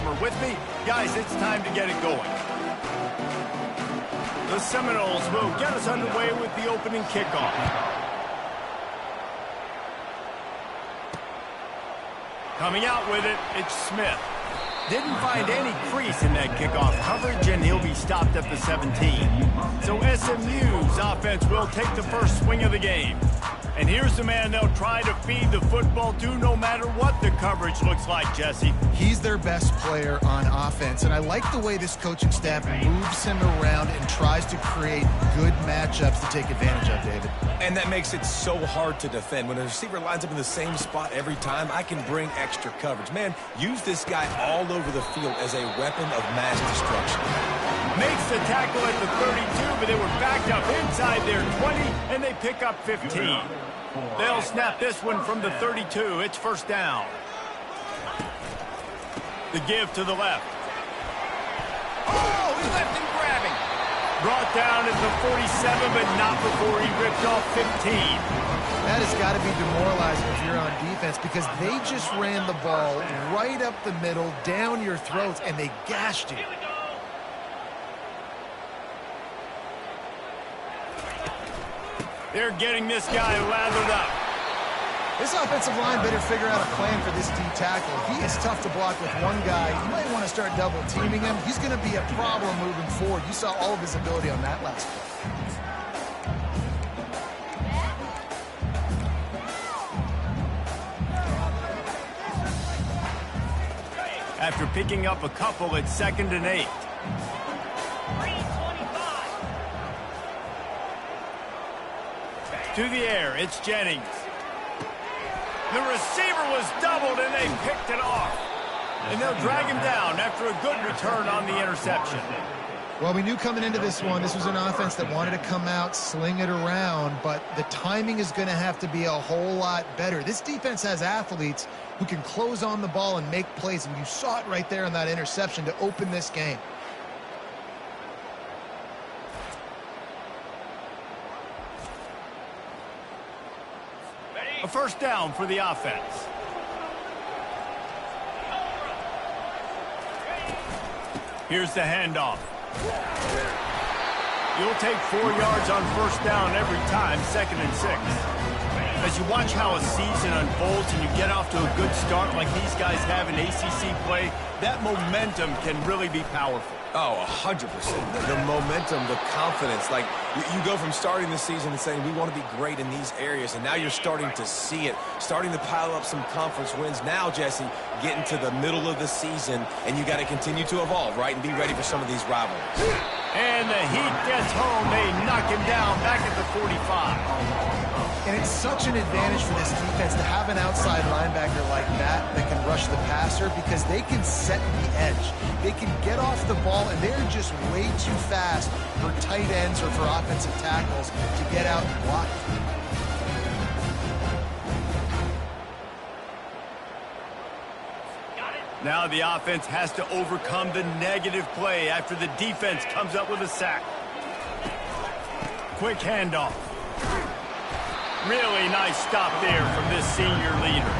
cover. With me? Guys, it's time to get it going. The Seminoles will get us underway with the opening kickoff. Coming out with it, it's Smith. Didn't find any crease in that kickoff coverage, and he'll be stopped at the 17. So SMU's offense will take the first swing of the game. And here's the man they'll try to feed the football to no matter what the coverage looks like, Jesse. He's their best player on offense, and I like the way this coaching staff moves him around and tries to create good matchups to take advantage of, David. And that makes it so hard to defend. When a receiver lines up in the same spot every time, I can bring extra coverage. Man, use this guy all over the field as a weapon of mass destruction. Makes the tackle at the 32, but they were backed up inside their 20, and they pick up 15. They'll snap this one from the 32. It's first down. The give to the left. Oh, he left him grabbing. Brought down at the 47, but not before he ripped off 15. That has got to be demoralizing if you're on defense, because they just ran the ball right up the middle, down your throats, and they gashed you. They're getting this guy lathered up. This offensive line better figure out a plan for this D tackle. He is tough to block with one guy. You might want to start double teaming him. He's going to be a problem moving forward. You saw all of his ability on that last play. After picking up a couple, it's 2nd and 8. To the air, it's Jennings. The receiver was doubled, and they picked it off. And they'll drag him down after a good return on the interception. Well, we knew coming into this one, this was an offense that wanted to come out, sling it around, but the timing is going to have to be a whole lot better. This defense has athletes who can close on the ball and make plays, and you saw it right there in that interception to open this game. A first down for the offense. Here's the handoff. You'll take 4 yards on first down every time, 2nd and 6. As you watch how a season unfolds and you get off to a good start like these guys have in ACC play, that momentum can really be powerful. Oh, 100%. The momentum, the confidence. Like, you go from starting the season and saying, we want to be great in these areas, and now you're starting to see it, starting to pile up some conference wins. Now, Jesse, getting to the middle of the season, and you got to continue to evolve, right, and be ready for some of these rivalries. And the Heat gets home. They knock him down back at the 45. And it's such an advantage for this defense to have an outside linebacker like that can rush the passer, because they can set the edge. They can get off the ball, and they're just way too fast for tight ends or for offensive tackles to get out and block. Now the offense has to overcome the negative play after the defense comes up with a sack. Quick handoff. Really nice stop there from this senior leader.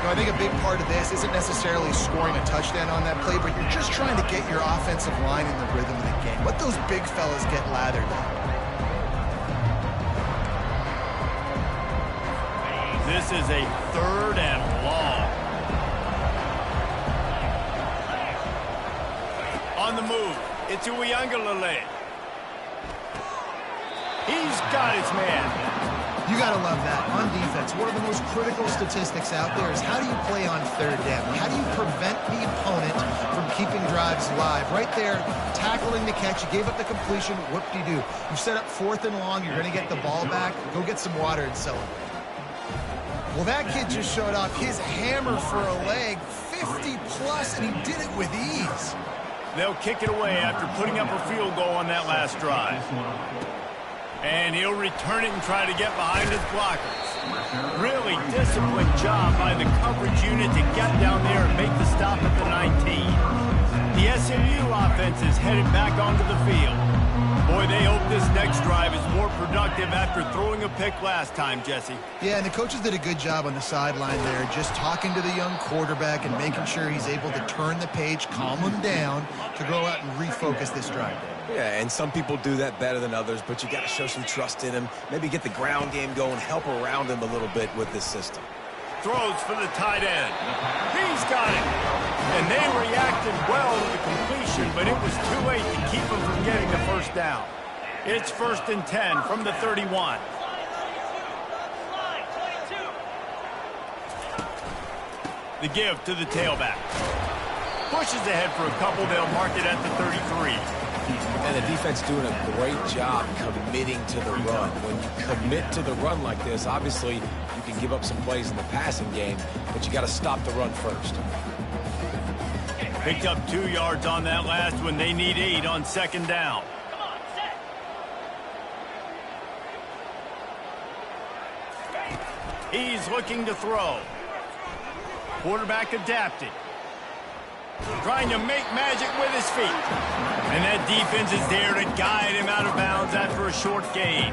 I think a big part of this isn't necessarily scoring a touchdown on that play, but you're just trying to get your offensive line in the rhythm of the game. Let those big fellas get lathered up. This is a 3rd and long. On the move, it's Uiagalelei. He's got his man. You got to love that. On defense, one of the most critical statistics out there is how do you play on 3rd down? How do you prevent the opponent from keeping drives live? Right there, tackling the catch. You gave up the completion. Whoop-de-doo. You set up 4th and long. You're going to get the ball back. Go get some water and celebrate. Well, that kid just showed off his hammer for a leg, 50-plus, and he did it with ease. They'll kick it away after putting up a field goal on that last drive. And he'll return it and try to get behind his blockers. Really disciplined job by the coverage unit to get down there and make the stop at the 19. The SMU offense is headed back onto the field. Boy, they hope this next drive is more productive after throwing a pick last time, Jesse. Yeah, and the coaches did a good job on the sideline there, just talking to the young quarterback and making sure he's able to turn the page, calm him down to go out and refocus this drive. Yeah, and some people do that better than others, but you got to show some trust in him. Maybe get the ground game going, help around him a little bit with this system. Throws for the tight end. He's got it. And they reacted well to the completion, but it was too late to keep him from getting the first down. It's 1st and 10 from the 31. The give to the tailback. Pushes ahead for a couple. They'll mark it at the 33. And the defense doing a great job committing to the run. When you commit to the run like this, obviously you can give up some plays in the passing game, but you got to stop the run first. Picked up 2 yards on that last one. They need 8 on 2nd down. He's looking to throw. Quarterback adapting. Trying to make magic with his feet. And that defense is there to guide him out of bounds after a short gain.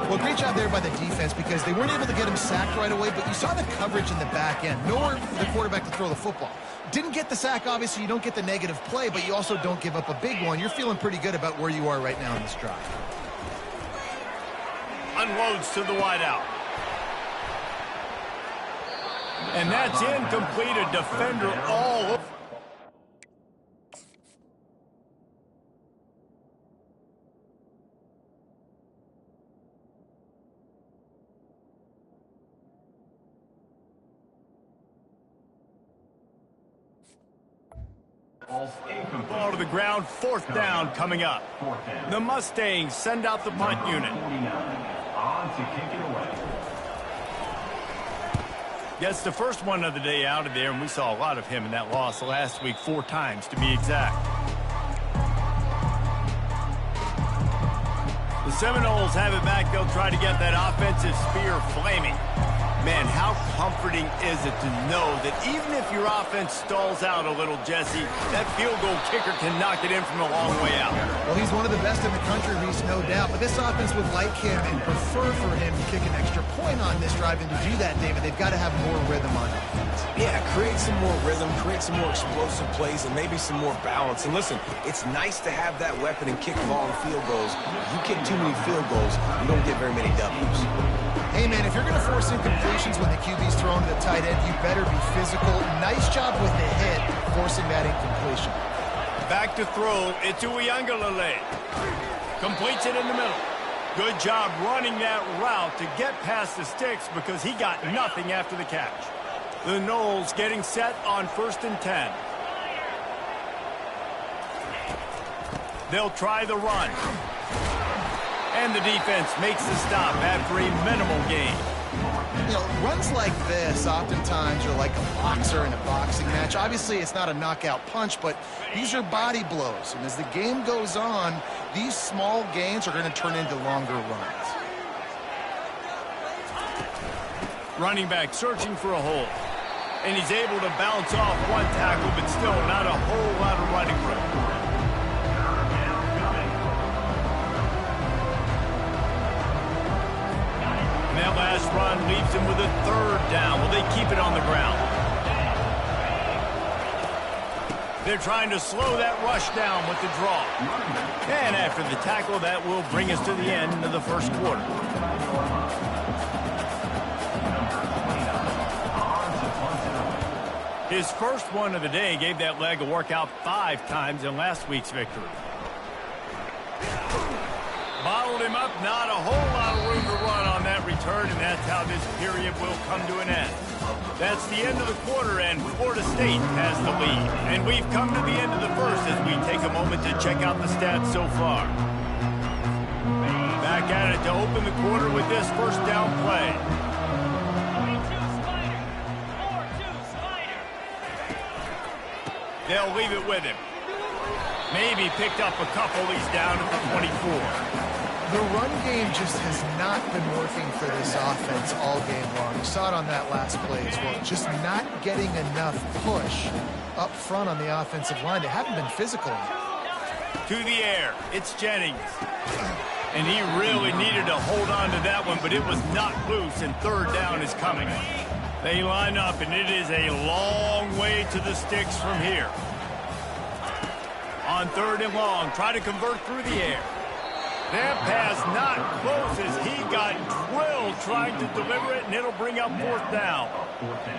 Well, great job there by the defense because they weren't able to get him sacked right away, but you saw the coverage in the back end. Nowhere for the quarterback to throw the football. Didn't get the sack, obviously. You don't get the negative play, but you also don't give up a big one. You're feeling pretty good about where you are right now in this drive. Unloads to the wideout. And that's incomplete. A defender all over. Ball to the ground, 4th down coming up. The Mustangs send out the punt unit. Gets the first one of the day out of there, and we saw a lot of him in that loss last week, 4 times to be exact. The Seminoles have it back. They'll try to get that offensive spear flaming. Man, how comforting is it to know that even if your offense stalls out a little, Jesse, that field goal kicker can knock it in from a long way out. Well, he's one of the best in the country, Reese, no doubt. But this offense would like him and prefer for him to kick an extra point on this drive. And to do that, David, they've got to have more rhythm on offense. Yeah, create some more rhythm, create some more explosive plays, and maybe some more balance. And listen, it's nice to have that weapon and kick long field goals. If you kick too many field goals, you don't get very many W's. Hey, man, if you're going to force incompletions when the QB's throwing to the tight end, you better be physical. Nice job with the hit, forcing that incompletion. Back to throw. It's Uiagalelei. Completes it in the middle. Good job running that route to get past the sticks because he got nothing after the catch. The Noles getting set on 1st and 10. They'll try the run. And the defense makes the stop after a minimal gain. You know, runs like this oftentimes are like a boxer in a boxing match. Obviously, it's not a knockout punch, but these are body blows. And as the game goes on, these small gains are going to turn into longer runs. Running back searching for a hole. And he's able to bounce off one tackle, but still not a whole lot of running room. That last run leaves him with a 3rd down. Will they keep it on the ground? They're trying to slow that rush down with the draw. And after the tackle, that will bring us to the end of the 1st quarter. His first one of the day gave that leg a workout 5 times in last week's victory. Bottled him up, not a whole lot of room to run on that return, and that's how this period will come to an end. That's the end of the quarter, and Florida State has the lead. And we've come to the end of the 1st as we take a moment to check out the stats so far. Back at it to open the quarter with this 1st down play. They'll leave it with him. Maybe picked up a couple. He's down at the 24. The run game just has not been working for this offense all game long. You saw it on that last play as well. Just not getting enough push up front on the offensive line. They haven't been physical enough. To the air, it's Jennings. And he really needed to hold on to that one, but it was not loose, and third down is coming. They line up, and it is a long way to the sticks from here. On third and long, try to convert through the air. That pass not close as he got drilled trying to deliver it, and it'll bring up fourth down.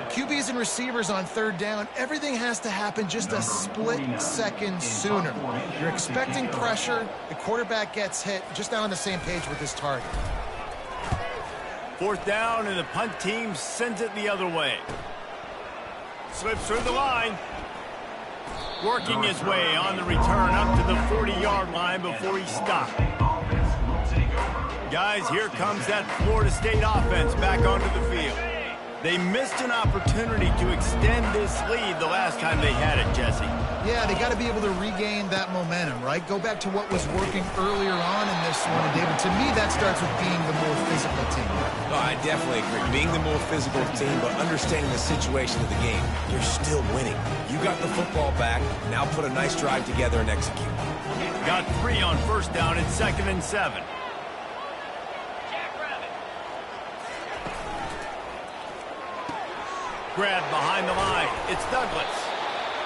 QBs and receivers on third down, everything has to happen just a split second sooner. You're expecting pressure, the quarterback gets hit, just not on the same page with his target. Fourth down, and the punt team sends it the other way. Slips through the line. Working his way on the return up to the 40-yard line before he stopped. Guys, here comes that Florida State offense back onto the field. They missed an opportunity to extend this lead the last time they had it, Jesse. Yeah, they got to be able to regain that momentum, right? Go back to what was working earlier on in this one. And David, to me, that starts with being the more physical team. Oh, I definitely agree. Being the more physical team, but understanding the situation of the game. You're still winning. You got the football back. Now put a nice drive together and execute. Got 3 on first down at 2nd and 7. Grab behind the line. It's Douglas.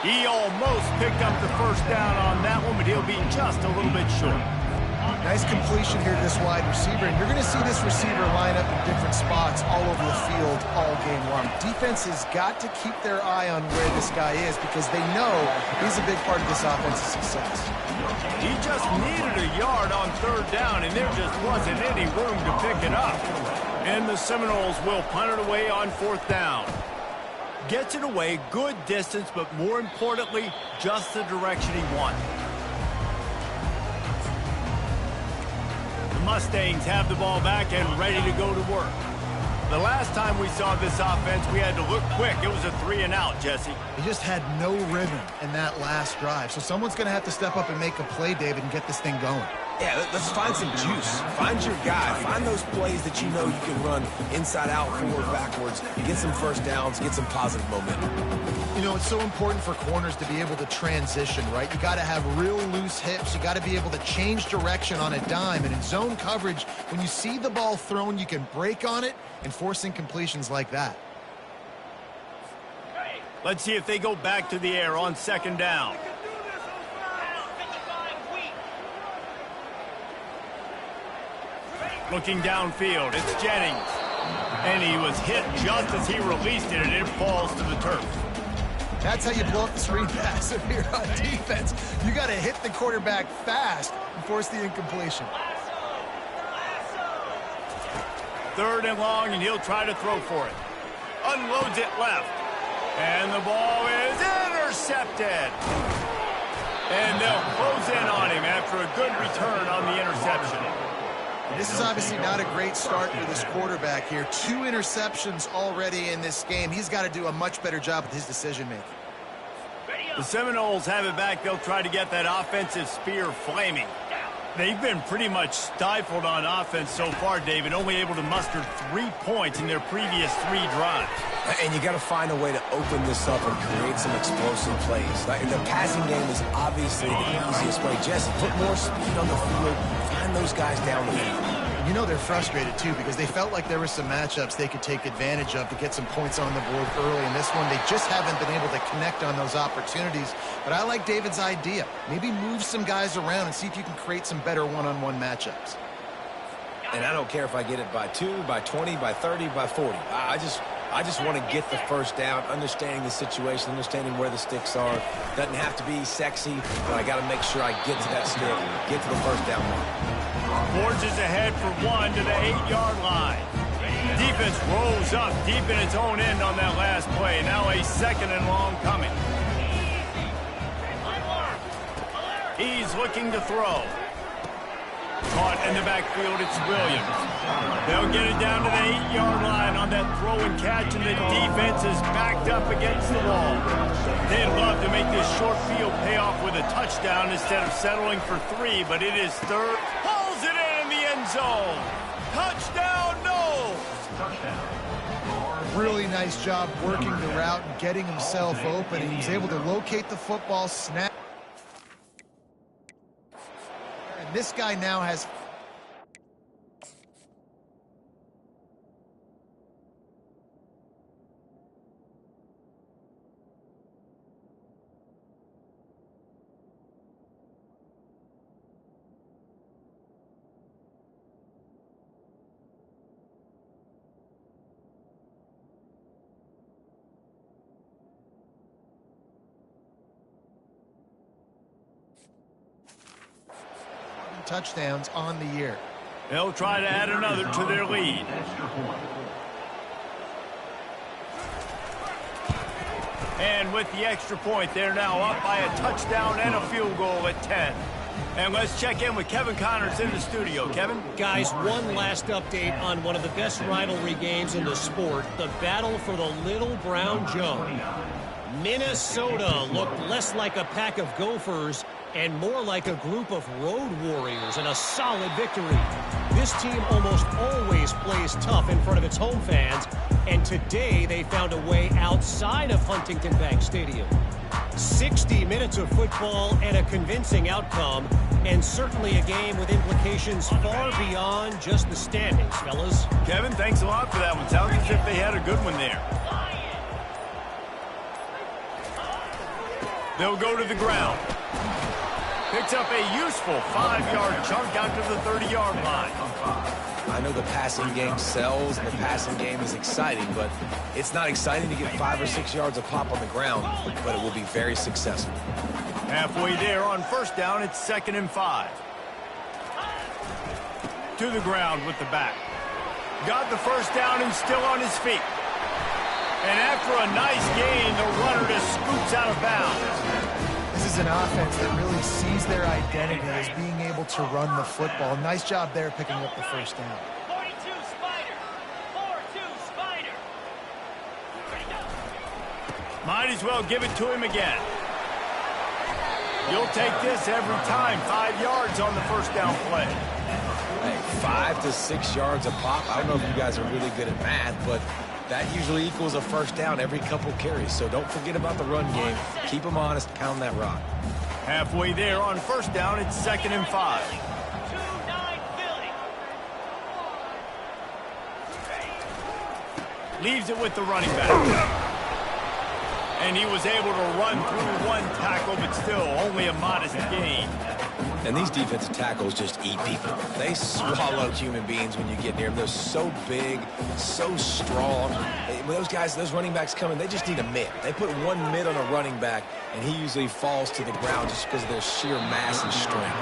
He almost picked up the first down on that one, but he'll be just a little bit short. Nice completion here to this wide receiver, and you're going to see this receiver line up in different spots all over the field all game long. Defense has got to keep their eye on where this guy is because they know he's a big part of this offense's success. He just needed a yard on third down, and there just wasn't any room to pick it up. And the Seminoles will punt it away on fourth down. Gets it away, good distance, but more importantly, just the direction he wanted. The Mustangs have the ball back and ready to go to work. The last time we saw this offense, we had to look quick. It was a 3-and-out, Jesse. He just had no rhythm in that last drive. So someone's going to have to step up and make a play, David, and get this thing going. Yeah, let's find some juice. Find your guy. Find those plays that you know you can run inside out, forward, backwards. Get some first downs, get some positive momentum. You know, it's so important for corners to be able to transition, right? You got to have real loose hips. You got to be able to change direction on a dime. And in zone coverage, when you see the ball thrown, you can break on it and force incompletions like that. Let's see if they go back to the air on second down. Looking downfield, it's Jennings. And he was hit just as he released it, and it falls to the turf. That's how you blow up the screen pass if you're on defense. You got to hit the quarterback fast and force the incompletion. Third and long, and he'll try to throw for it. Unloads it left. And the ball is intercepted. And they'll close in on him after a good return on the interception. This is obviously not a great start for this quarterback here. 2 interceptions already in this game. He's got to do a much better job with his decision-making. The Seminoles have it back. They'll try to get that offensive spear flaming. They've been pretty much stifled on offense so far, David, only able to muster 3 points in their previous 3 drives. And you got to find a way to open this up and create some explosive plays. Like, the passing game is obviously the easiest way. Jesse, put more speed on the field. Find those guys down the field. You know they're frustrated, too, because they felt like there were some matchups they could take advantage of to get some points on the board early. In this one, they just haven't been able to connect on those opportunities. But I like David's idea. Maybe move some guys around and see if you can create some better one-on-one matchups. And I don't care if I get it by 2, by 20, by 30, by 40. I just want to get the first down, understanding the situation, understanding where the sticks are. Doesn't have to be sexy, but I got to make sure I get to that stick, get to the first down mark. Forges ahead for 1 to the 8-yard line. Defense rolls up deep in its own end on that last play. Now a 2nd and long coming. He's looking to throw. Caught in the backfield, it's Williams. They'll get it down to the 8-yard line on that throw and catch, and the defense is backed up against the wall. They'd love to make this short field pay off with a touchdown instead of settling for 3, but it is third. Pulls it in the end zone. Touchdown, no! Really nice job working the route and getting himself open. He was able to locate the football, snap. And this guy now has... touchdowns on the year. They'll try to add another to their lead. And with the extra point, they're now up by a touchdown and a field goal at 10. And let's check in with Kevin Connors in the studio. Kevin? Guys, one last update on one of the best rivalry games in the sport, the battle for the Little Brown Jug. Minnesota looked less like a pack of Gophers and more like a group of road warriors in a solid victory. This team almost always plays tough in front of its home fans, and today they found a way outside of Huntington Bank Stadium. 60 minutes of football and a convincing outcome, and certainly a game with implications far beyond just the standings, fellas. Kevin, thanks a lot for that one. Sounds as if they had a good one there. They'll go to the ground. Picks up a useful 5-yard chunk out to the 30-yard line. I know the passing game sells and the passing game is exciting, but it's not exciting to get 5 or 6 yards of pop on the ground, but it will be very successful. Halfway there on first down, it's 2nd and 5. To the ground with the back. Got the first down and still on his feet. And after a nice gain, the runner just scoots out of bounds. This is an offense that really sees their identity as being able to run the football. Nice job there picking up the first down. 42 Spider. 4-2 Spider. Might as well give it to him again. You'll take this every time. 5 yards on the first down play. Hey, 5 to 6 yards a pop. I don't know if you guys are really good at math, but that usually equals a first down every couple carries. So don't forget about the run game. Keep them honest. Pound that rock. Halfway there on first down, it's 2nd and 5. 2-9 Philly. Leaves it with the running back. And he was able to run through one tackle, but still only a modest gain. And these defensive tackles just eat people. They swallow human beings when you get near them. They're so big, so strong. When those guys, those running backs come in, they just need a mid. They put one mid on a running back, and he usually falls to the ground just because of their sheer mass and strength.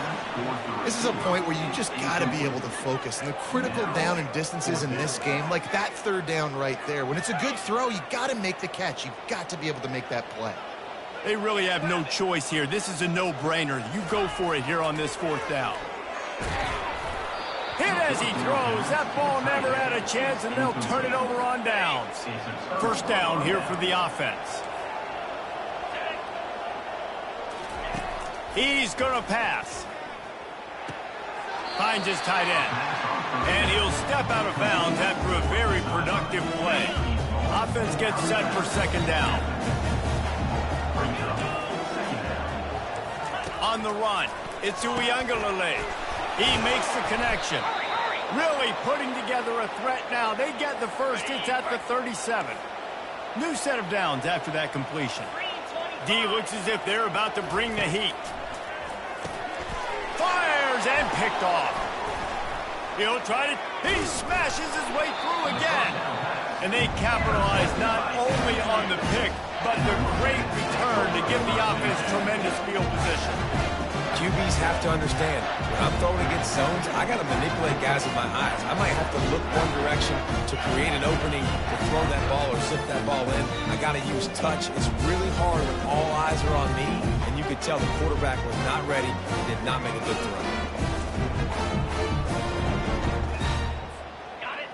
This is a point where you just got to be able to focus. And the critical down and distances in this game, like that third down right there, when it's a good throw, you got to make the catch. You've got to be able to make that play. They really have no choice here. This is a no-brainer. You go for it here on this 4th down. Hit as he throws. That ball never had a chance, and they'll turn it over on downs. First down here for the offense. He's going to pass. Finds his tight end. And he'll step out of bounds after a very productive play. Offense gets set for 2nd down. On the run, it's Uiagalelei. He makes the connection. Really putting together a threat now. They get the first. It's at the 37. New set of downs after that completion. D looks as if they're about to bring the heat. Fires and picked off. He'll try to... He smashes his way through again. And they capitalize not only on the pick, but the great return to give the offense tremendous field position. QBs have to understand, when I'm throwing against zones, I got to manipulate guys with my eyes. I might have to look one direction to create an opening to throw that ball or slip that ball in. I got to use touch. It's really hard when all eyes are on me, and you could tell the quarterback was not ready and did not make a good throw.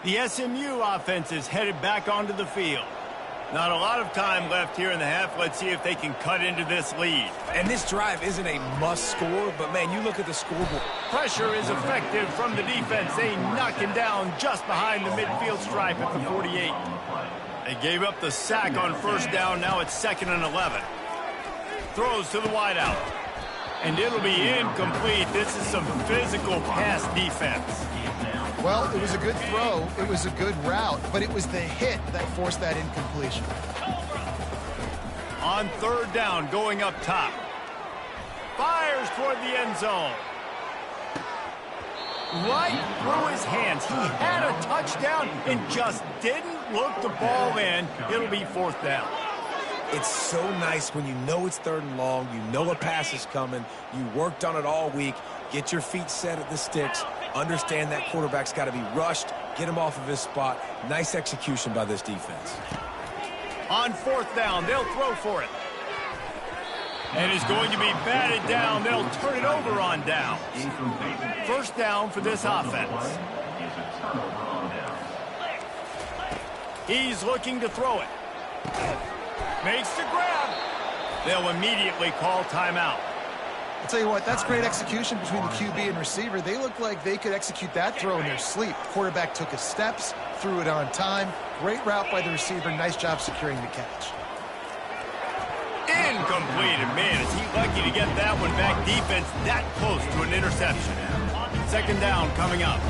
The SMU offense is headed back onto the field. Not a lot of time left here in the half. Let's see if they can cut into this lead. And this drive isn't a must score, but man, you look at the scoreboard. Pressure is effective from the defense. They knock him down just behind the midfield stripe at the 48. They gave up the sack on first down. Now it's 2nd and 11. Throws to the wideout. And it'll be incomplete. This is some physical pass defense. Well, it was a good throw. It was a good route, but it was the hit that forced that incompletion. On third down, going up top. Fires toward the end zone. Right through his hands. He had a touchdown and just didn't look the ball in. It'll be fourth down. It's so nice when you know it's third and long, you know a pass is coming, you worked on it all week, get your feet set at the sticks, understand that quarterback's got to be rushed, get him off of his spot. Nice execution by this defense. On fourth down, they'll throw for it. And it's going to be batted down. They'll turn it over on downs. First down for this offense. He's looking to throw it. Makes the grab. They'll immediately call timeout. I'll tell you what, that's great execution between the QB and receiver. They look like they could execute that throw in their sleep. Quarterback took his steps, threw it on time. Great route by the receiver. Nice job securing the catch. Incomplete. And man, is he lucky to get that one back. Defense that close to an interception. Second down coming up.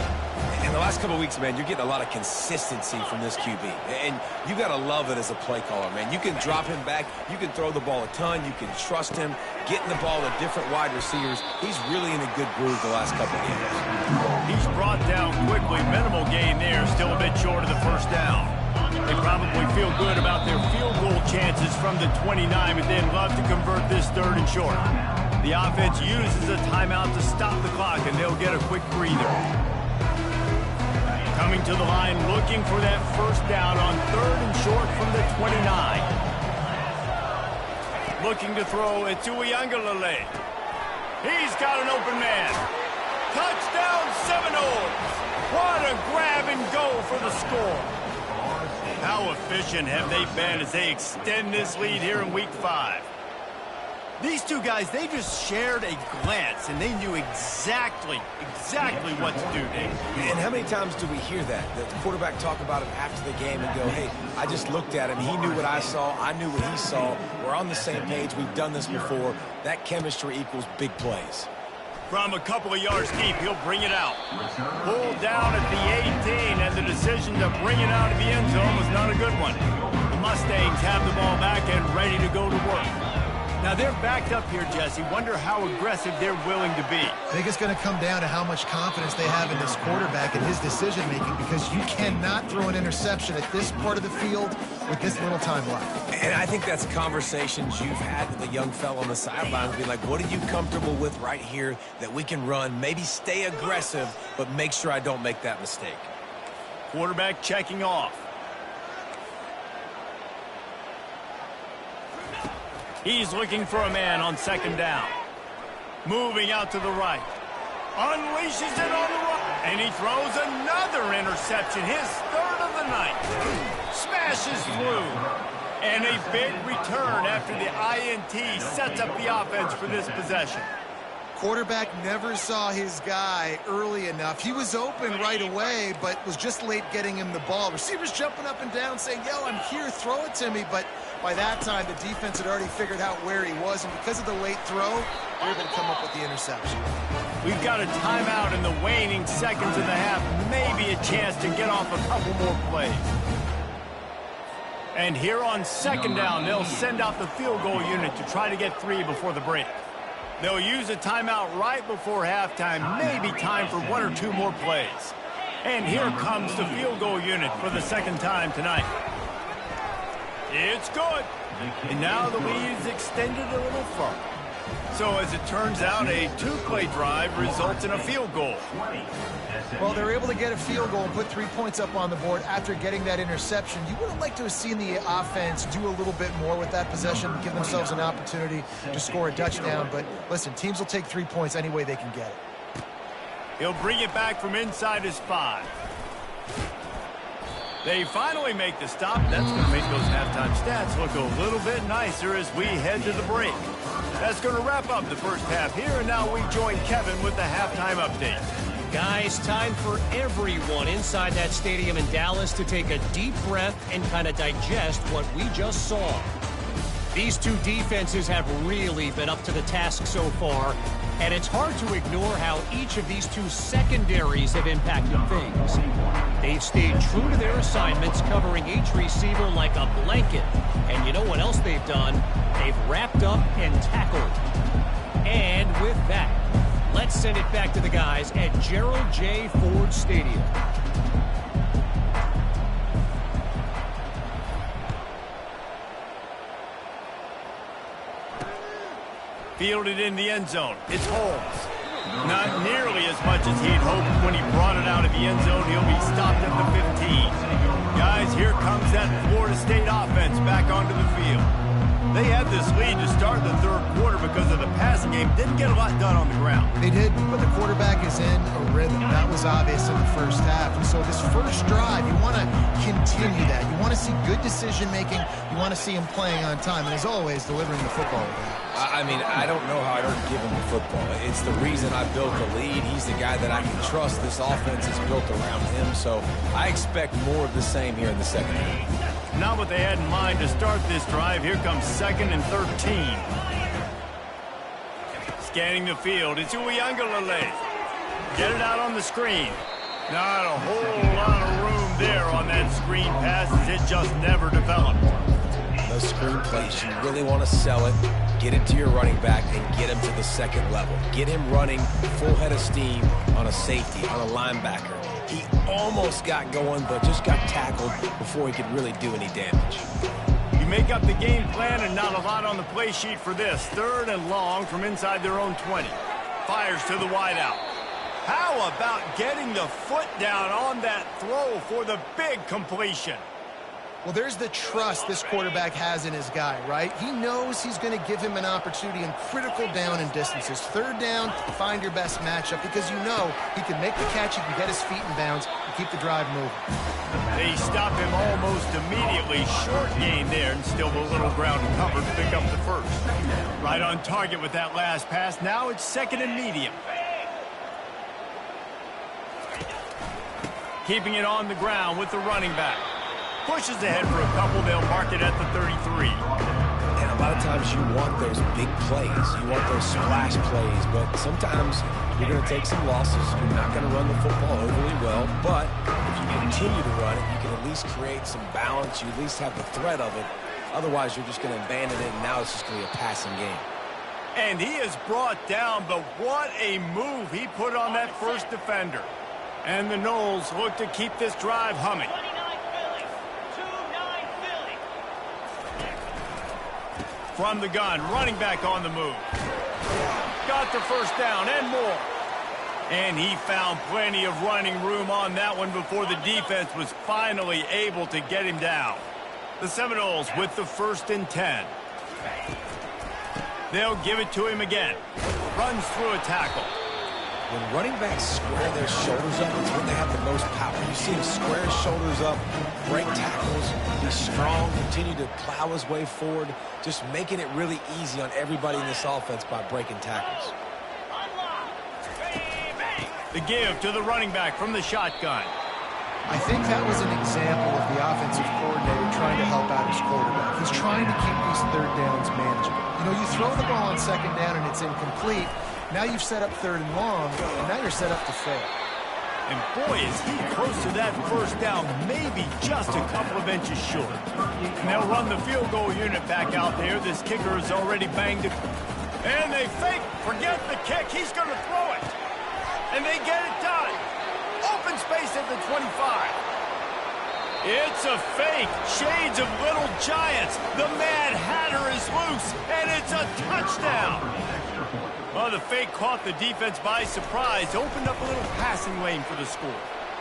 In the last couple of weeks, man, you're getting a lot of consistency from this QB. And you got to love it as a play caller, man. You can drop him back. You can throw the ball a ton. You can trust him. Getting the ball to different wide receivers. He's really in a good groove the last couple of games. He's brought down quickly. Minimal gain there. Still a bit short of the first down. They probably feel good about their field goal chances from the 29, but they'd love to convert this third and short. The offense uses a timeout to stop the clock, and they'll get a quick breather. Coming to the line, looking for that first down on third and short from the 29. Looking to throw it to Uiagalelei. He's got an open man. Touchdown Seminoles. What a grab and go for the score. How efficient have they been as they extend this lead here in Week 5? These two guys, they just shared a glance, and they knew exactly what to do, Dave. And how many times do we hear that? The quarterback talk about him after the game and go, hey, I just looked at him. He knew what I saw. I knew what he saw. We're on the same page. We've done this before. That chemistry equals big plays. From a couple of yards deep, he'll bring it out. Pulled down at the 18, and the decision to bring it out of the end zone was not a good one. The Mustangs have the ball back and ready to go to work. Now, they're backed up here, Jesse. Wonder how aggressive they're willing to be. I think it's going to come down to how much confidence they have in this quarterback and his decision-making, because you cannot throw an interception at this part of the field with this little time left. And I think that's conversations you've had with a young fellow on the sidelines, be like, what are you comfortable with right here that we can run? Maybe stay aggressive, but make sure I don't make that mistake. Quarterback checking off. He's looking for a man on second down. Moving out to the right. Unleashes it on the right. And he throws another interception. His third of the night. Smashes through. And a big return after the INT sets up the offense for this possession. Quarterback never saw his guy early enough. He was open right away, but was just late getting him the ball. Receivers jumping up and down saying, yo, I'm here, throw it to me. But by that time, the defense had already figured out where he was, and because of the late throw, they were able to come up with the interception. We've got a timeout in the waning seconds of the half. Maybe a chance to get off a couple more plays. And here on second down, they'll send out the field goal unit to try to get 3 before the break. They'll use a timeout right before halftime, maybe time for 1 or 2 more plays. And here comes the field goal unit for the second time tonight. It's good. And now the lead is extended a little further. So as it turns out, a 2-play drive results in a field goal. Well, they were able to get a field goal and put 3 points up on the board after getting that interception. You would have liked to have seen the offense do a little bit more with that possession, give themselves an opportunity to score a touchdown. But listen, teams will take 3 points any way they can get it. He'll bring it back from inside his 5. They finally make the stop. That's going to make those halftime stats look a little bit nicer as we head to the break. That's going to wrap up the first half here, and now we join Kevin with the halftime update. Guys, time for everyone inside that stadium in Dallas to take a deep breath and kind of digest what we just saw. These two defenses have really been up to the task so far, and it's hard to ignore how each of these two secondaries have impacted things. They've stayed true to their assignments, covering each receiver like a blanket. And you know what else they've done? They've wrapped up and tackled. And with that, let's send it back to the guys at Gerald J. Ford Stadium. Fielded in the end zone. It's Holmes. Not nearly as much as he'd hoped when he brought it out of the end zone. He'll be stopped at the 15. Guys, here comes that Florida State offense back onto the field. They had this lead to start the third quarter because of the passing game. Didn't get a lot done on the ground. They did, but the quarterback is in a rhythm. That was obvious in the first half. And so this first drive, you want to continue that. You want to see good decision-making. You want to see him playing on time. And as always, delivering the football. I mean, I don't know how I don't give him the football. It's the reason I built the lead. He's the guy that I can trust. This offense is built around him. So I expect more of the same here in the second half. Not what they had in mind to start this drive. Here comes 2nd and 13. Scanning the field. It's Uiagalelei. Get it out on the screen. Not a whole lot of room there on that screen pass as it just never developed. Those screen plays, you really want to sell it, get it to your running back, and get him to the second level. Get him running full head of steam on a safety, on a linebacker. He almost got going, but just got tackled before he could really do any damage. You make up the game plan and not a lot on the play sheet for this. 3rd and long from inside their own 20. Fires to the wideout. How about getting the foot down on that throw for the big completion? Well, there's the trust this quarterback has in his guy, right? He knows he's going to give him an opportunity in critical down and distances. 3rd down, find your best matchup because you know he can make the catch, he can get his feet in bounds, and keep the drive moving. They stop him almost immediately. Short gain there, and still a little ground to cover to pick up the first. Right on target with that last pass. Now it's 2nd and medium. Keeping it on the ground with the running back. Pushes ahead for a couple. They'll mark it at the 33. And a lot of times you want those big plays. You want those splash plays. But sometimes you're going to take some losses. You're not going to run the football overly well. But if you continue to run it, you can at least create some balance. You at least have the threat of it. Otherwise, you're just going to abandon it, and now it's just going to be a passing game. And he is brought down, but what a move he put on that first defender. And the Noles look to keep this drive humming. From the gun, running back on the move. Got the first down and more. And he found plenty of running room on that one before the defense was finally able to get him down. The Seminoles with the 1st and 10. They'll give it to him again. Runs through a tackle. When running backs square their shoulders up, it's when they have the most power. You see him square his shoulders up, break tackles, be strong, continue to plow his way forward, just making it really easy on everybody in this offense by breaking tackles. The give to the running back from the shotgun. I think that was an example of the offensive coordinator trying to help out his quarterback. He's trying to keep these 3rd downs manageable. You know, you throw the ball on 2nd down and it's incomplete. Now you've set up 3rd and long, and now you're set up to fail. And boy, is he close to that first down, maybe just a couple of inches short. And they'll run the field goal unit back out there. This kicker is already banged it. And they fake, forget the kick, he's going to throw it. And they get it done. Open space at the 25. It's a fake. Shades of Little Giants. The Mad Hatter is loose, and it's a touchdown. Well, the fake caught the defense by surprise. Opened up a little passing lane for the score.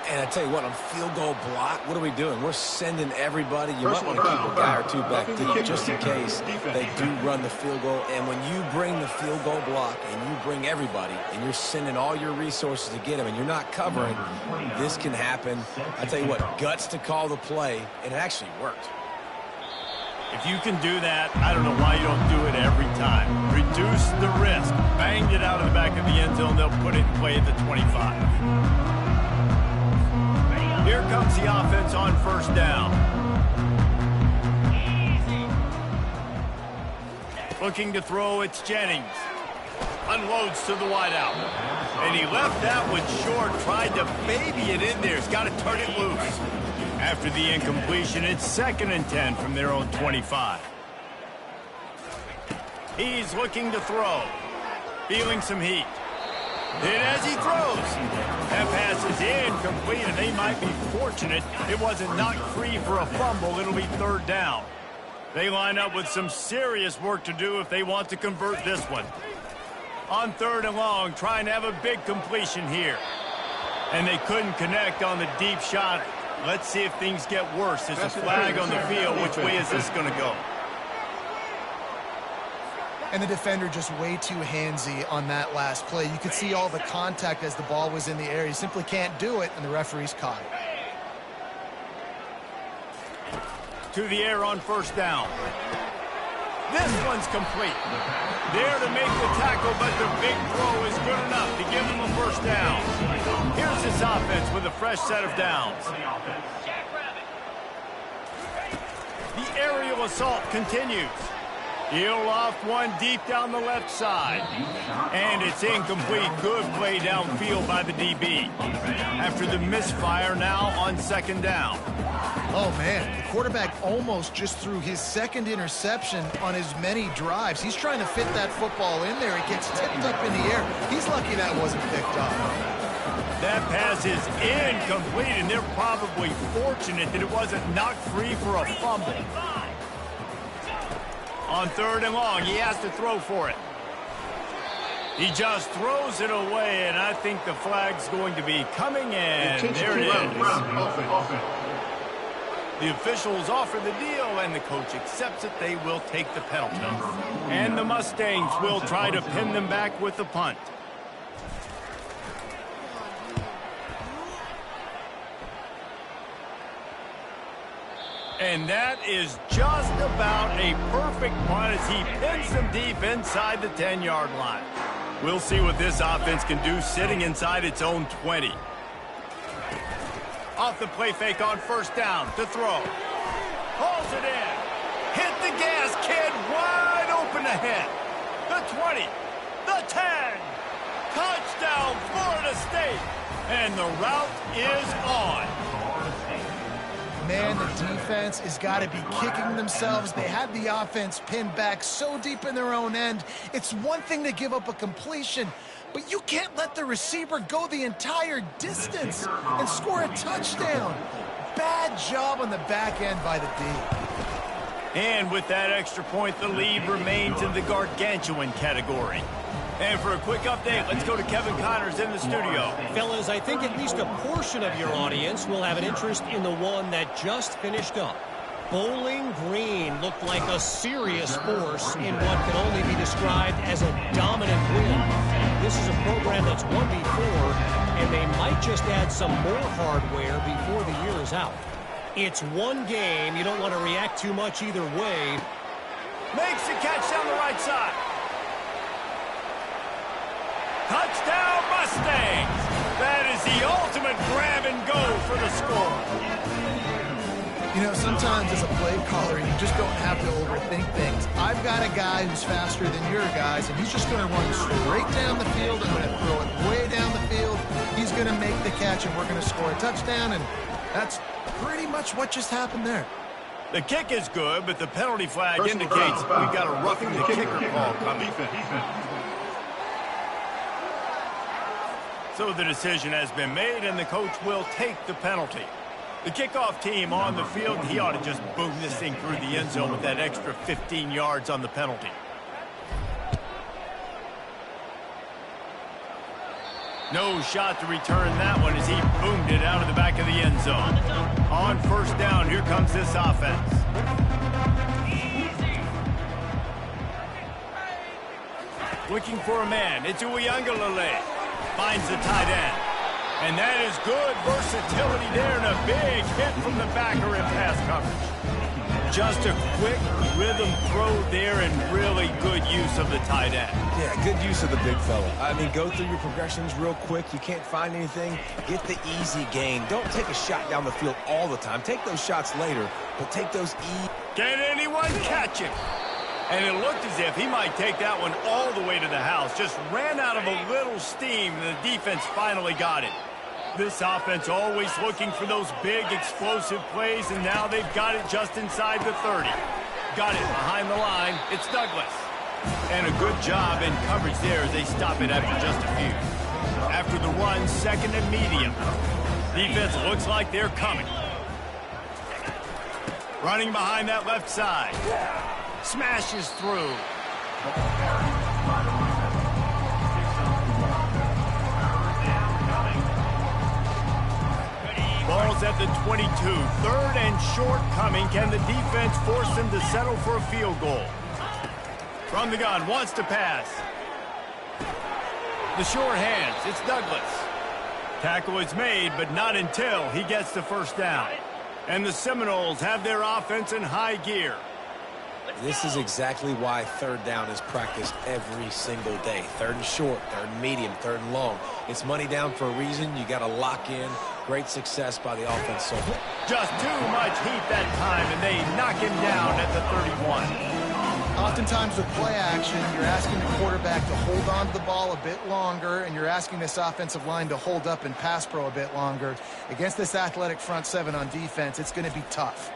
And I tell you what, on field goal block, what are we doing? We're sending everybody. You might want to keep a guy or two back deep just in case they do run the field goal. And when you bring the field goal block and you bring everybody and you're sending all your resources to get them and you're not covering, this can happen. I tell you what, guts to call the play, and it actually worked. If you can do that, I don't know why you don't do it every time. Reduce the risk. Banged it out of the back of the end zone. They'll put it in play at the 25. Here comes the offense on 1st down. Looking to throw, it's Jennings. Unloads to the wideout. And he left that one short, tried to baby it in there. He's got to turn it loose. After the incompletion, it's 2nd and 10 from their own 25. He's looking to throw. Feeling some heat. And as he throws, that pass is incomplete, and they might be fortunate it wasn't knocked free for a fumble. It'll be 3rd down. They line up with some serious work to do if they want to convert this one. On 3rd and long, trying to have a big completion here. And they couldn't connect on the deep shot. Let's see if things get worse. There's a flag on the field. Which way is this going to go? And the defender just way too handsy on that last play. You could see all the contact as the ball was in the air. He simply can't do it, and the referee's caught it. To the air on 1st down. This one's complete. There to make the tackle, but the big throw is good enough to give them a 1st down. Here's this offense with a fresh set of downs. The aerial assault continues. He'll loft one deep down the left side. And it's incomplete. Good play downfield by the DB. After the misfire, now on 2nd down. Oh, man, the quarterback almost just threw his 2nd interception on as many drives. He's trying to fit that football in there. It gets tipped up in the air. He's lucky that wasn't picked up. That pass is incomplete, and they're probably fortunate that it wasn't knocked free for a fumble. On 3rd and long, he has to throw for it. He just throws it away, and I think the flag's going to be coming in. There it is. The officials offer the deal, and the coach accepts it. They will take the penalty. And the Mustangs will try to pin them back with the punt. And that is just about a perfect punt as he pins them deep inside the 10-yard line. We'll see what this offense can do sitting inside its own 20. Off the play fake on 1st down to throw. Hauls it in. Hit the gas, kid. Wide open ahead. The 20. The 10. Touchdown, Florida State. And the route is on. Man, the defense has got to be kicking themselves. They had the offense pinned back so deep in their own end. It's one thing to give up a completion, but you can't let the receiver go the entire distance and score a touchdown. Bad job on the back end by the D. And with that extra point, the lead remains in the gargantuan category. And for a quick update, let's go to Kevin Connors in the studio. Fellas, I think at least a portion of your audience will have an interest in the one that just finished up. Bowling Green looked like a serious force in what can only be described as a dominant win. This is a program that's won before, and they might just add some more hardware before the year is out. It's one game. You don't want to react too much either way. Makes the catch down the right side. Touchdown, Mustangs! That is the ultimate grab and go for the score. You know, sometimes as a play caller, you just don't have to overthink things. I've got a guy who's faster than your guys, and he's just going to run straight down the field. I'm going to throw it way down the field. He's going to make the catch, and we're going to score a touchdown, and that's pretty much what just happened there. The kick is good, but the penalty flag indicates we've got a roughing the kicker call coming. So the decision has been made, and the coach will take the penalty. The kickoff team on the field, he ought to just boom this thing through the end zone with that extra 15 yards on the penalty. No shot to return that one as he boomed it out of the back of the end zone. On 1st down, here comes this offense. Looking for a man. It's Uiagalelei. Finds the tight end. And that is good versatility there and a big hit from the backer in pass coverage. Just a quick rhythm throw there and really good use of the tight end. Yeah, good use of the big fella. I mean, go through your progressions real quick. You can't find anything. Get the easy gain. Don't take a shot down the field all the time. Take those shots later, but take those Can anyone catch it? And it looked as if he might take that one all the way to the house. Just ran out of a little steam, and the defense finally got it. This offense always looking for those big, explosive plays, and now they've got it just inside the 30. Got it behind the line. It's Douglas. And a good job in coverage there as they stop it after just a few. After the run, second and medium. Defense looks like they're coming. Running behind that left side. Smashes through. Ball's at the 22. Third and short coming. Can the defense force them to settle for a field goal? From the gun, wants to pass. The short hands, it's Douglas. Tackle is made, but not until he gets the first down. And the Seminoles have their offense in high gear. This is exactly why third down is practiced every single day. Third and short, third and medium, third and long. It's money down for a reason. You got to lock in. Great success by the offense so far. Just too much heat that time, and they knock him down at the 31. Oftentimes with play action, you're asking the quarterback to hold on to the ball a bit longer, and you're asking this offensive line to hold up in pass pro a bit longer. Against this athletic front seven on defense, it's going to be tough.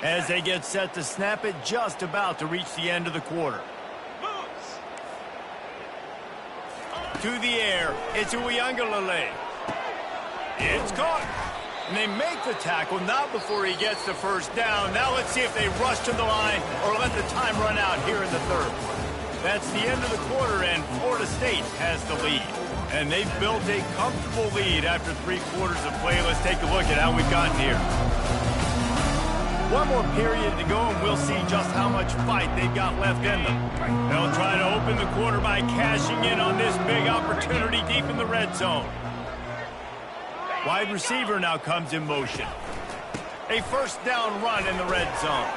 As they get set to snap it, just about to reach the end of the quarter. To the air, it's Uiagalelei. It's caught. And they make the tackle, not before he gets the first down. Now let's see if they rush to the line or let the time run out here in the third. That's the end of the quarter, and Florida State has the lead. And they've built a comfortable lead after 3 quarters of play. Let's take a look at how we've gotten here. One more period to go, and we'll see just how much fight they've got left in them. They'll try to open the quarter by cashing in on this big opportunity deep in the red zone. Wide receiver now comes in motion. A first down run in the red zone.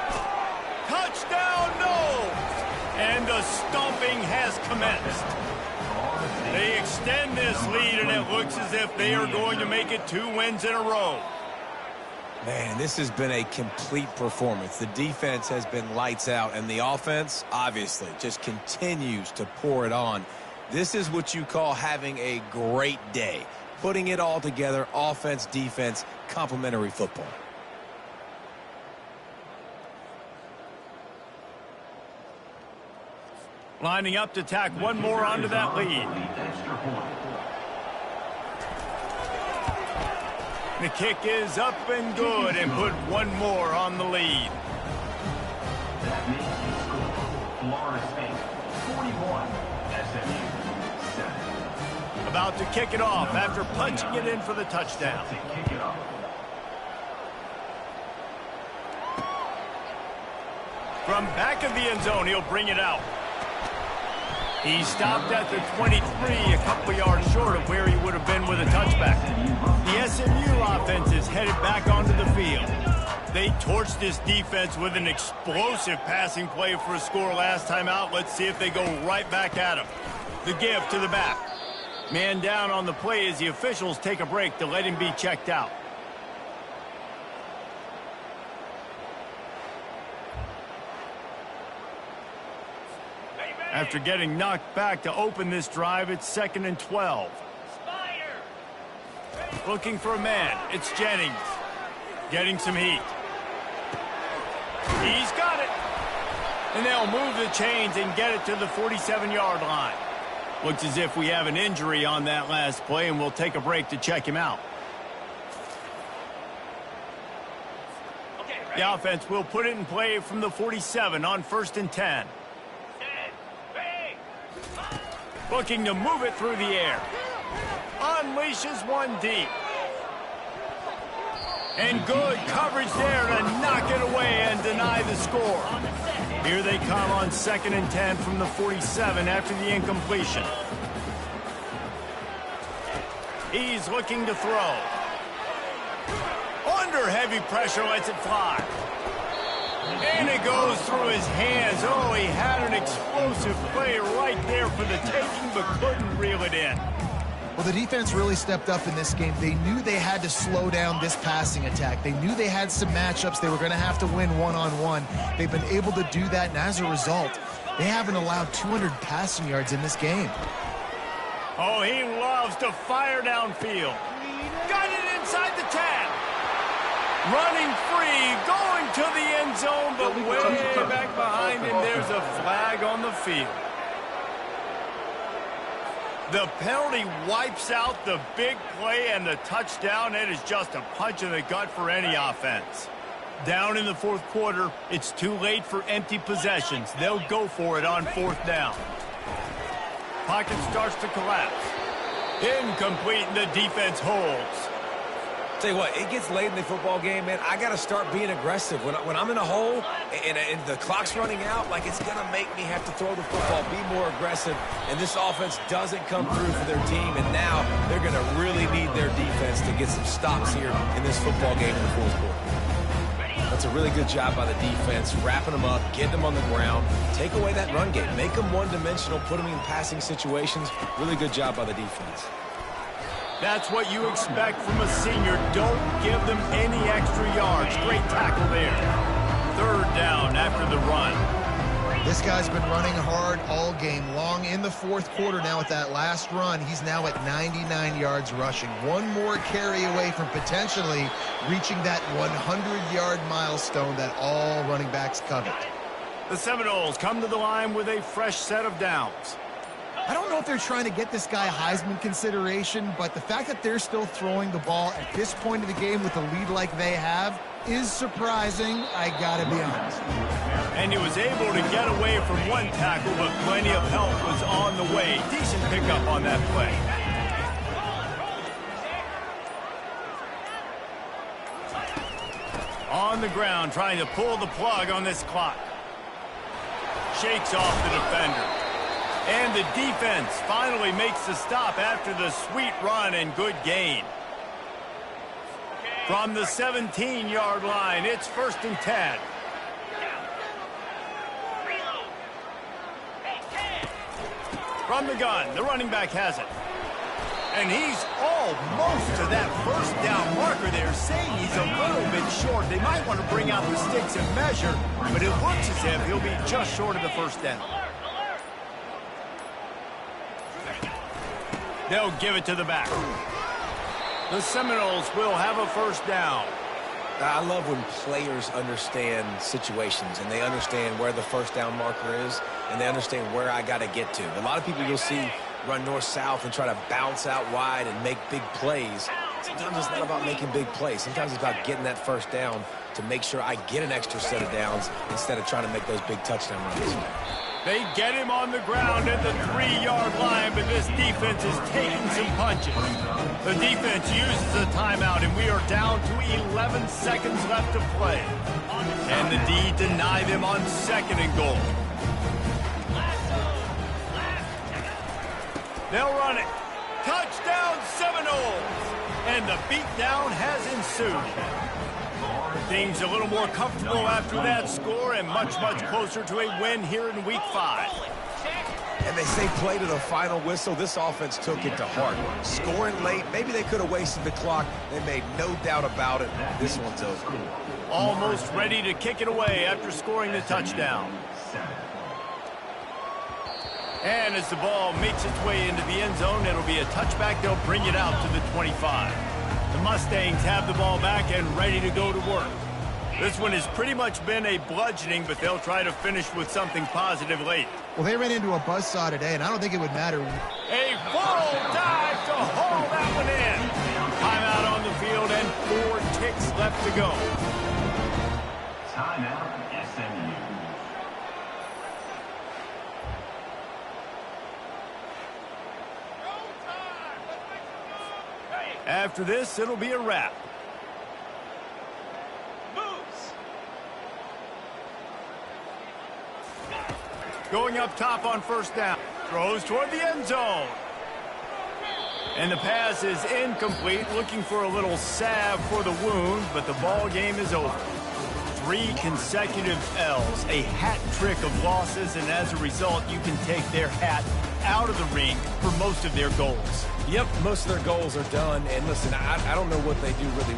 Touchdown, no! And the stomping has commenced. They extend this lead, and it looks as if they are going to make it 2 wins in a row. Man, this has been a complete performance. The defense has been lights out, and the offense, obviously, just continues to pour it on. This is what you call having a great day. Putting it all together, offense, defense, complementary football. Lining up to tack one more onto that lead. The kick is up and good, and put one more on the lead. Florida State, 41, SMU. About to kick it off after punching it in for the touchdown. From back of the end zone, he'll bring it out. He stopped at the 23, a couple yards short of where he would have been with a touchback. The SMU offense is headed back onto the field. They torched this defense with an explosive passing play for a score last time out. Let's see if they go right back at him. The give to the back. Man down on the play as the officials take a break to let him be checked out. After getting knocked back to open this drive, it's 2nd and 12. Looking for a man. It's Jennings. Getting some heat. He's got it. And they'll move the chains and get it to the 47-yard line. Looks as if we have an injury on that last play, and we'll take a break to check him out. The offense will put it in play from the 47 on 1st and 10. Looking to move it through the air. Unleashes one deep. And good coverage there to knock it away and deny the score. Here they come on 2nd and 10 from the 47 after the incompletion. He's looking to throw. Under heavy pressure, lets it fly. And it goes through his hands. Oh, he had an explosive play right there for the taking, but couldn't reel it in. Well, the defense really stepped up in this game. They knew they had to slow down this passing attack. They knew they had some matchups they were going to have to win one-on-one. They've been able to do that, and as a result, they haven't allowed 200 passing yards in this game. Oh, he loves to fire downfield. Got it inside the 10. Running free, going to the end zone, but way back behind him, there's a flag on the field. The penalty wipes out the big play and the touchdown. It is just a punch in the gut for any offense. Down in the fourth quarter, it's too late for empty possessions. They'll go for it on fourth down. Pocket starts to collapse. Incomplete, and the defense holds. Tell you what, it gets late in the football game, man. I got to start being aggressive. When I'm in a hole and the clock's running out, like, it's going to make me have to throw the football, be more aggressive. And this offense doesn't come through for their team, and now they're going to really need their defense to get some stops here in this football game in the fourth quarter. That's a really good job by the defense, wrapping them up, getting them on the ground, take away that run game, make them one-dimensional, put them in passing situations. Really good job by the defense. That's what you expect from a senior. Don't give them any extra yards. Great tackle there. Third down after the run. This guy's been running hard all game long. In the fourth quarter now with that last run, he's now at 99 yards rushing. One more carry away from potentially reaching that 100-yard milestone that all running backs covet. The Seminoles come to the line with a fresh set of downs. I don't know if they're trying to get this guy Heisman consideration, but the fact that they're still throwing the ball at this point of the game with a lead like they have is surprising, I gotta be honest. And he was able to get away from one tackle, but plenty of help was on the way. Decent pickup on that play. On the ground, trying to pull the plug on this clock. Shakes off the defender. And the defense finally makes the stop after the sweet run and good gain. From the 17-yard line, it's 1st and 10. From the gun, the running back has it. And he's almost to that first down marker there, saying he's a little bit short. They might want to bring out the sticks and measure, but it looks as if he'll be just short of the first down. They'll give it to the back. The Seminoles will have a first down. I love when players understand situations and they understand where the first down marker is and they understand where I got to get to. A lot of people you'll see run north-south and try to bounce out wide and make big plays. Sometimes it's not about making big plays. Sometimes it's about getting that first down to make sure I get an extra set of downs instead of trying to make those big touchdown runs. They get him on the ground at the 3-yard line, but this defense is taking some punches. The defense uses a timeout, and we are down to 11 seconds left to play. And the D deny them on 2nd and goal. They'll run it. Touchdown Seminoles! And the beatdown has ensued. Things a little more comfortable after that score and much, much closer to a win here in Week 5. And they say play to the final whistle. This offense took it to heart. Scoring late, maybe they could have wasted the clock. They made no doubt about it. This one's over. Almost ready to kick it away after scoring the touchdown. And as the ball makes its way into the end zone, it'll be a touchback. They'll bring it out to the 25. The Mustangs have the ball back and ready to go to work. This one has pretty much been a bludgeoning, but they'll try to finish with something positive late. Well, they ran into a buzzsaw today, and I don't think it would matter. A full dive to haul that one in. Timeout on the field and 4 ticks left to go. Timeout, SMU. After this, it'll be a wrap. Going up top on first down. Throws toward the end zone. And the pass is incomplete. Looking for a little salve for the wound, but the ball game is over. 3 consecutive L's, a hat trick of losses, and as a result, you can take their hat out of the ring for most of their goals. Yep, most of their goals are done. And listen, I don't know what they do really well.